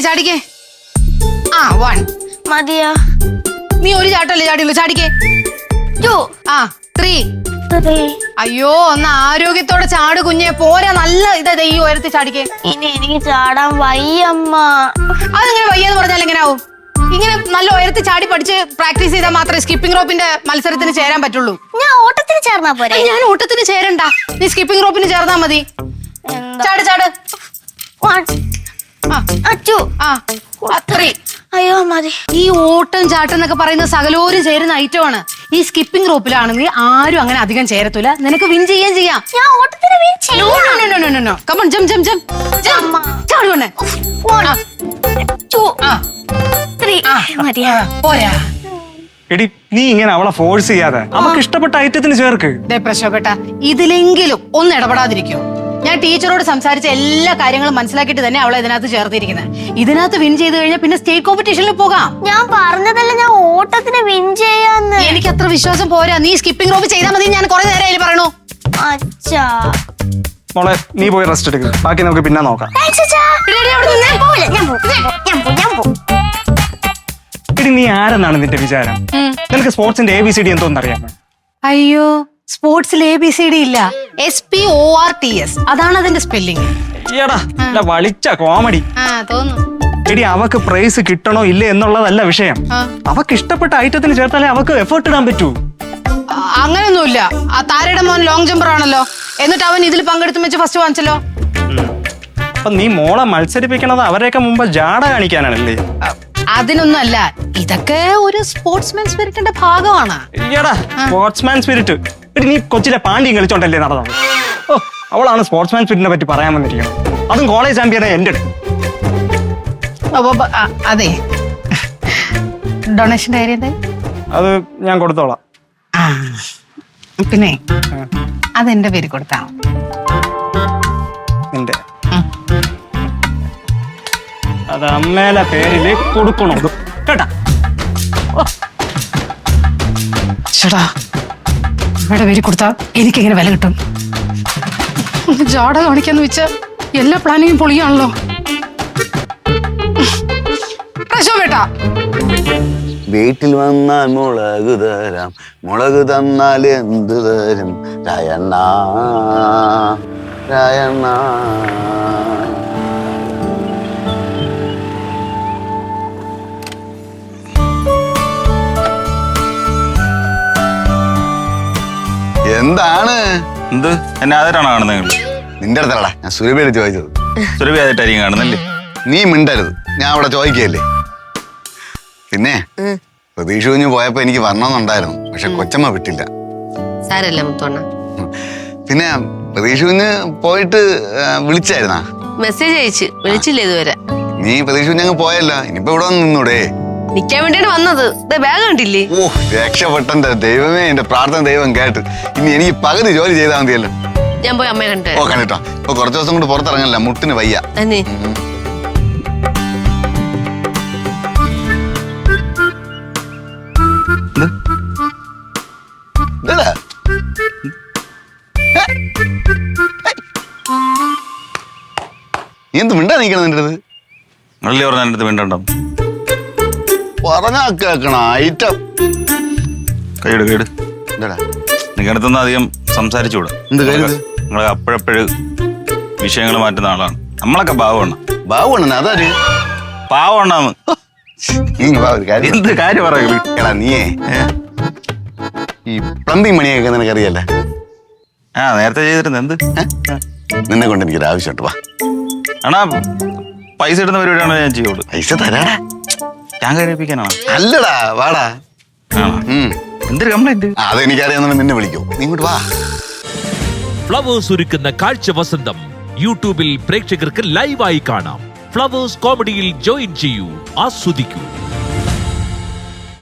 ചാടിക്കേ. 1 മതിയാ? നീ ഒരു ചാട്ടല്ലേ ചാടിയുള്ളൂ. ചാടിക്കേ. 2 3. 3. അയ്യോ ഒന്ന് ആരോഗ്യത്തോടെ ചാട് കുഞ്ഞെ. പോരാ, നല്ല ഇതാ ഈ ഉയരത്തിൽ ചാടിക്കേ. ഇനി എനിക്ക് ചാടാൻ വയ്യമ്മ. അതെങ്ങനെ വയ്യെന്ന് പറഞ്ഞാൽ എങ്ങനെ ആവും? ഇങ്ങനെ നല്ല ഉയരത്തിൽ ചാടി പഠിച്ച് പ്രാക്ടീസ് ചെയ്താൽ മാത്രമേ സ്കിപ്പിംഗ് റോപ്പിന്റെ മത്സരത്തിന് ചേരാൻ പറ്റുള്ളൂ. ഞാൻ ഓട്ടത്തിന് ചേർന്നാ പോരെ? ഞാൻ ഓട്ടത്തിന് ചേരണ്ട, നീ സ്കിപ്പിംഗ് റോപ്പിന് ചേർന്നാ മതി. ചാട്. 1 2 3. അയ്യോ മതി. ഈ ഓട്ടം ചാട്ടം എന്നൊക്കെ പറയുന്ന സകലോരും ചേരുന്ന ഐറ്റമാണ്. ഈ സ്കിപ്പിംഗ് റോപ്പിലാണെങ്കിൽ ആരും അങ്ങനെ അധികം ചേരത്തില്ല. നിനക്ക് വിൻ ചെയ്യാം. ഞാൻ ഓട്ടത്തിന് വിൻ ചെയ്യാം. നോ. Come on, jump. ചാടുവണേ. 1 2 3. മതിയാ? പോരാ. എടി നീ ഇങ്ങനെ അവളെ ഫോഴ്സ് ചെയ്യാതെ അവൾക്ക് ഇഷ്ടപ്പെട്ട ഐറ്റത്തിന് ചേർക്ക്. പ്രശോഭേട്ട, ഇതിലെങ്കിലും ഒന്ന് ഇടപെടാതിരിക്കോ? ഞാൻ ടീച്ചറോട് സംസാരിച്ച എല്ലാ കാര്യങ്ങളും മനസ്സിലാക്കിയിട്ട് തന്നെ അവളെ ഇതിനകത്ത് ചേർത്തിരിക്കുന്നത്. ഇതിനകത്ത് വിൻ ചെയ്ത് കഴിഞ്ഞാൽ പിന്നെ സ്റ്റേറ്റ് കോമ്പറ്റീഷനിൽ പോകാം. ഞാൻ പറഞ്ഞതല്ല ഞാൻ ഓട്ടത്തിന് വിൻ ചെയ്യാന്ന്. എനിക്ക് അത്ര വിശ്വാസം പോരാ. നീ സ്കിപ്പിംഗ് റോപ്പ് ചെയ്താൽ മതി. ഞാൻ കുറെ നേരം പറയണു. അച്ഛാ മോളെ നീ പോയി റെസ്റ്റ് എടുക്കുക, ബാക്കി നമുക്ക് പിന്നെ നോക്കാം. എടി നീ ആരെന്നാണ് നിന്റെ വിചാരം? നിനക്ക് സ്പോർട്സിന്റെ ABCD എന്തോന്നറിയാമോ? അയ്യോ, സ്പോർട്സിൽ ABCD ഇല്ല. SPORTS അതാണ് അതിന്റെ സ്പെല്ലിംഗ്. വളിച്ച കോമഡി. തോന്നുന്നു. എടി അവക്ക് പ്രൈസ് കിട്ടണോ ഇല്ലേ എന്നുള്ളതല്ല വിഷയം. അവക്ക് ഇഷ്ടപ്പെട്ട ഐറ്റത്തിന് ചേർത്താലേ അവക്ക് എഫേർട്ട് ഇടാൻ പറ്റൂ. അങ്ങനൊന്നുമില്ല. ആ താരയുടെ മോൻ ലോങ് ജമ്പർ ആണല്ലോ, എന്നിട്ട് അവൻ ഇതിൽ പങ്കെടുത്ത് വെച്ച് ഫസ്റ്റ് വാങ്ങിച്ചല്ലോ. അപ്പൊ നീ മോളെ മത്സരിപ്പിക്കണത് അവരെയൊക്കെ മുമ്പ് ജാട കാണിക്കാനാണല്ലേ? അതിനൊന്നും അല്ല, ഇതൊക്കെ ഒരു സ്പോർട്സ്മാൻ സ്പിരിറ്റിന്റെ ഭാഗമാണ്. Sportsman spirit. എടി നീ കൊച്ചിലെ പാണ്ഡ്യം കളിച്ചോണ്ടല്ലേ നടന്നത്? ഓ, അവളാണ് സ്പോർട്സ്മാൻ സ്പിരിറ്റിനെ പറ്റി പറയാൻ വന്നിരിക്കണം. അതും കോളേജ് ചാമ്പ്യനെ എന്റെ. അതെ, ഡൊണേഷന്റെ കാര്യം എന്തായി? അത് ഞാൻ കൊടുത്തോളാം. പിന്നെ അതെന്റെ പേര് കൊടുത്താ നിന്റെ അത് അമ്മേലെ പേരില് കൊടുക്കണോ കേട്ടാ? ചേട്ടാ, അമ്മയുടെ പേര് കൊടുത്താ എനിക്കെങ്ങനെ വില കിട്ടും? ജാട കാണിക്കാന്ന് വെച്ചാ എല്ലാ പ്ലാനിങ്ങും പൊളിയാണല്ലോ. പ്രശോഭേട്ടാ, വീട്ടിൽ വന്നാൽ മുളക് തരാം, മുളക് തന്നാൽ എന്ത് തരും രായണ്ണ രായണ്ണ. എന്താണ്? എന്ത് എന്നെ ആദ്യമായിട്ടാണ് കാണുന്നത് നിങ്ങൾ? നിന്റെ അടുത്തല്ലടാ, ഞാൻ സുരഭിയോട് ചോദിച്ചത്. സുരഭി ആദ്യമായിട്ടായിരിക്കും കാണുന്നല്ലേ? നീ മിണ്ടരുത്, ഞാൻ അവിടെ ചോദിക്കല്ലേ. പിന്നെ പ്രതീക്ഷ കുഞ്ഞ് പോയപ്പോ എനിക്ക് വരണമെന്നുണ്ടായിരുന്നു, പക്ഷെ കൊച്ചമ്മ വിട്ടില്ല. സാരല്ല മുത്തോണ്ണ. പിന്നെ പ്രതീക്ഷ കുഞ്ഞ് പോയിട്ട് വിളിച്ചായിരുന്നാ? മെസ്സേജ് അയച്ച്, വിളിച്ചില്ല ഇതുവരെ. നീ പ്രതീക്ഷ കുഞ്ഞ് അങ്ങ് പോയല്ലോ, ഇനിയിപ്പോ ഇവിടെ വന്ന് നിന്നൂടെ? നിക്കാൻ വേണ്ടിയാണ് വന്നത്. ബാഗ് കണ്ടില്ലേ? ഓ രക്ഷപ്പെട്ടെന്റെ ദൈവമേ, എന്റെ പ്രാർത്ഥന ദൈവം കേട്ട്. ഇനി എനിക്ക് പകുതി ജോലി ചെയ്താൽ മതിയല്ലോ. ഞാൻ പോയി അമ്മയെ കണ്ടു. ഓ കണ്ടിട്ടോ, ഇപ്പൊ കുറച്ചു ദിവസം കൊണ്ട് പുറത്തിറങ്ങല്ല, മുട്ടിന് വയ്യ. നീ എന്ത് മിണ്ടാ നിക്കണം നിന്റെ അടുത്ത്? നിങ്ങളല്ലേ പറഞ്ഞ എൻ്റെ അടുത്ത് മിണ്ടണ്ടോ? പറഞ്ഞാ കേക്കണ ഐറ്റം. കൈയ്യെട്. എന്താടാ നിങ്ങളടുത്തൊന്നും അധികം സംസാരിച്ചുകൂടാ. എന്ത് കാര്യം? നിങ്ങൾ അപ്പോഴപ്പോഴും വിഷയങ്ങൾ മാറ്റുന്ന ആളാണ്. നമ്മളൊക്കെ പാവമാണ്. ബാബുണ്ണ അതാര്? പാവണ്ണാന്ന്. എന്ത് കാര്യം പറയുള്ളൂ? എടാ നീയേ ഈ പ്ലംബിംഗ് പണിയൊക്കെ നിനക്കറിയല്ലേ? നേരത്തെ ചെയ്തിരുന്നു. എന്ത് നിന്നെ കൊണ്ട് എനിക്കൊരു ആവശ്യമുണ്ട്, വാ. ആണാ പൈസ ഇടുന്ന പരിപാടിയാണോ ഞാൻ ചെയ്യുള്ളൂ? പൈസ തരാടാ. ഞാൻ കഴിപ്പിക്കാനാണ്? അല്ലടാ, വാടാ. എന്തൊരു കംപ്ലൈന്റ്? അതെനിക്കറിയാവുന്ന നിന്നെ വിളിക്കൂ, നീ ഇങ്ങോട്ട് വാ. ഫ്ലവേഴ്സ് ഒരുക്കുന്ന കാഴ്ച വസന്തം യൂട്യൂബിൽ പ്രേക്ഷകർക്ക് ലൈവായി കാണാം. ഫ്ലവേഴ്സ് കോമഡിയിൽ ജോയിൻ ചെയ്യൂ, ആസ്വദിക്കൂ.